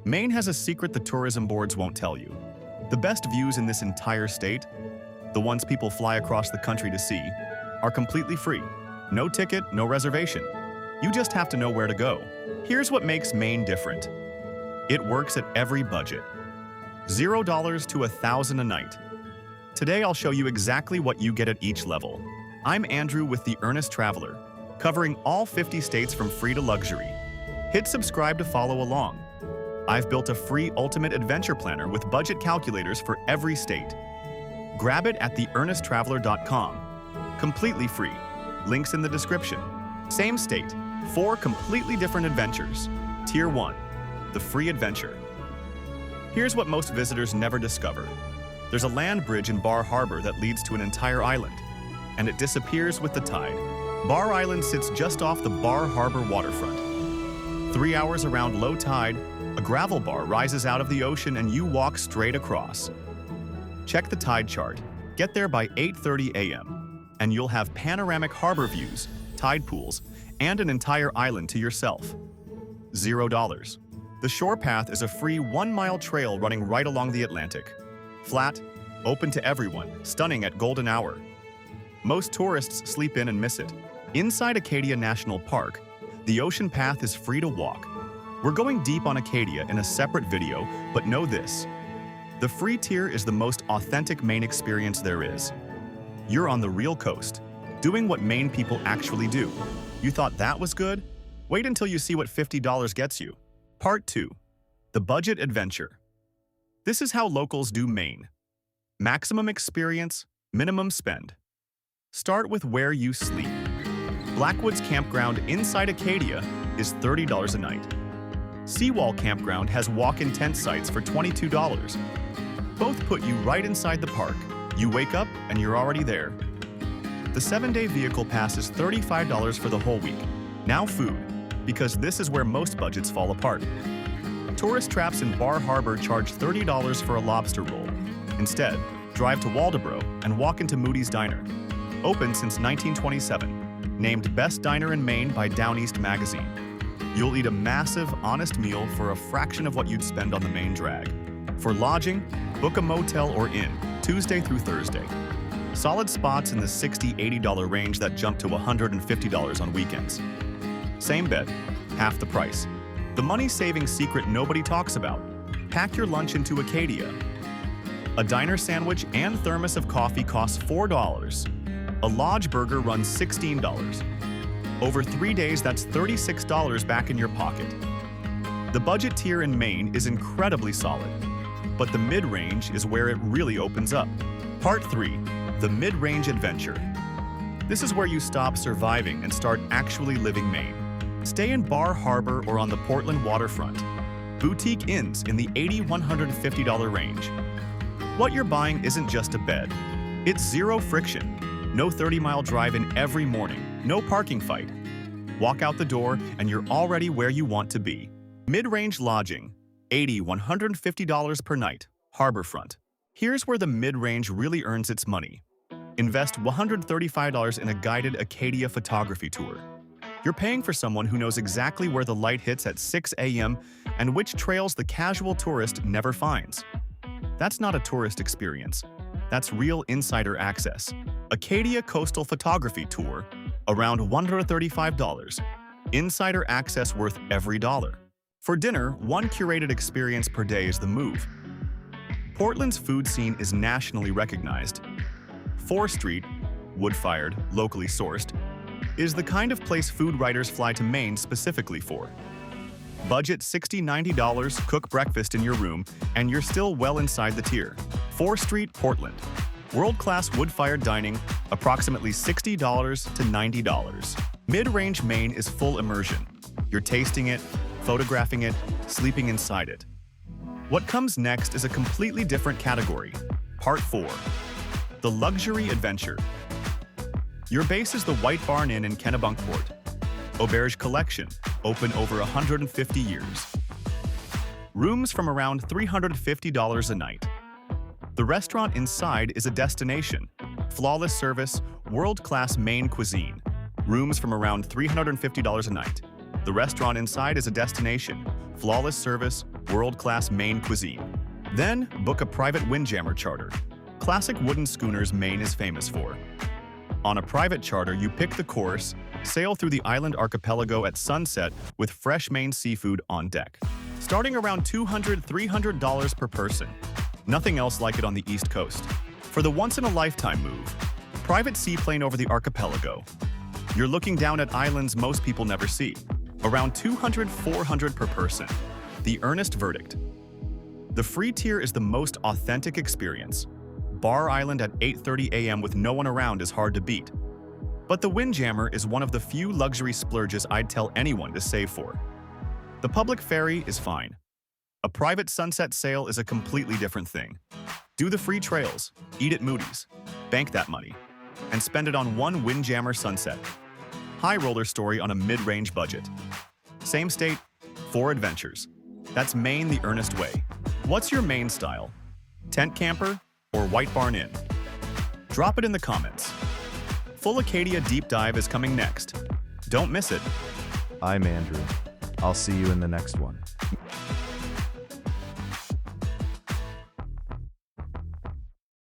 Maine has a secret the tourism boards won't tell you. The best views in this entire state, the ones people fly across the country to see, are completely free. No ticket, no reservation. You just have to know where to go. Here's what makes Maine different. It works at every budget. $0 to $1,000 a night. Today I'll show you exactly what you get at each level. I'm Andrew with the Earnest Traveler, covering all 50 states from free to luxury. Hit subscribe to follow along. I've built a free ultimate adventure planner with budget calculators for every state. Grab it at theearnesttraveler.com. Completely free. Links in the description. Same state, 4 completely different adventures. Tier 1, the free adventure. Here's what most visitors never discover. There's a land bridge in Bar Harbor that leads to an entire island, and it disappears with the tide. Bar Island sits just off the Bar Harbor waterfront. 3 hours around low tide, a gravel bar rises out of the ocean and you walk straight across. Check the tide chart. Get there by 8:30 a.m. and you'll have panoramic harbor views, tide pools, and an entire island to yourself. $0. The shore path is a free 1-mile trail running right along the Atlantic. Flat, open to everyone, stunning at golden hour. Most tourists sleep in and miss it. Inside Acadia National Park, the ocean path is free to walk. We're going deep on Acadia in a separate video, but know this. The free tier is the most authentic Maine experience there is. You're on the real coast, doing what Maine people actually do. You thought that was good? Wait until you see what $50 gets you. Part 2. The Budget Adventure. This is how locals do Maine. Maximum experience, minimum spend. Start with where you sleep. Blackwoods Campground inside Acadia is $30 a night. Seawall Campground has walk-in tent sites for $22. Both put you right inside the park. You wake up and you're already there. The 7-day vehicle pass is $35 for the whole week. Now food, because this is where most budgets fall apart. Tourist traps in Bar Harbor charge $30 for a lobster roll. Instead, drive to Waldoboro and walk into Moody's Diner. Open since 1927, named Best Diner in Maine by Down East magazine. You'll eat a massive, honest meal for a fraction of what you'd spend on the main drag. For lodging, book a motel or inn, Tuesday through Thursday. Solid spots in the $60–$80 range that jump to $150 on weekends. Same bed, half the price. The money-saving secret nobody talks about. Pack your lunch into Acadia. A diner sandwich and thermos of coffee costs $4. A lodge burger runs $16. Over 3 days, that's $36 back in your pocket. The budget tier in Maine is incredibly solid, but the mid-range is where it really opens up. Part 3. The Mid-Range Adventure. This is where you stop surviving and start actually living Maine. Stay in Bar Harbor or on the Portland waterfront. Boutique inns in the $80–$150 range. What you're buying isn't just a bed. It's zero friction. No 30-mile drive in every morning. No parking fight. Walk out the door and you're already where you want to be. Mid-range lodging. $80–$150 per night. Harborfront. Here's where the mid-range really earns its money. Invest $135 in a guided Acadia photography tour. You're paying for someone who knows exactly where the light hits at 6 a.m. and which trails the casual tourist never finds. That's not a tourist experience. That's real insider access. Acadia Coastal Photography Tour, around $135. Insider access worth every dollar. For dinner, one curated experience per day is the move. Portland's food scene is nationally recognized. Fore Street, wood-fired, locally sourced, is the kind of place food writers fly to Maine specifically for. Budget $60–$90, cook breakfast in your room, and you're still well inside the tier. Fore Street Portland. World-class wood-fired dining, approximately $60 to $90. Mid-range Maine is full immersion. You're tasting it, photographing it, sleeping inside it. What comes next is a completely different category. Part 4. The Luxury Adventure. Your base is the White Barn Inn in Kennebunkport. Auberge Collection, open over 150 years. Rooms from around $350 a night. The restaurant inside is a destination. Flawless service, world-class Maine cuisine. Rooms from around $350 a night. The restaurant inside is a destination. Flawless service, world-class Maine cuisine. Then, book a private Windjammer charter. Classic wooden schooners Maine is famous for. On a private charter, you pick the course, sail through the island archipelago at sunset with fresh Maine seafood on deck. Starting around $200–300 per person. Nothing else like it on the East Coast. For the once-in-a-lifetime move, private seaplane over the archipelago. You're looking down at islands most people never see. Around $200–400 per person. The Earnest verdict. The free tier is the most authentic experience. Bar Island at 8:30 a.m. with no one around is hard to beat. But the Windjammer is one of the few luxury splurges I'd tell anyone to save for. The public ferry is fine. A private sunset sail is a completely different thing. Do the free trails, eat at Moody's, bank that money, and spend it on one Windjammer sunset. High roller story on a mid-range budget. Same state, 4 adventures. That's Maine the Earnest way. What's your Maine style? Tent camper or White Barn Inn? Drop it in the comments. Full Acadia Deep Dive is coming next. Don't miss it. I'm Andrew. I'll see you in the next one.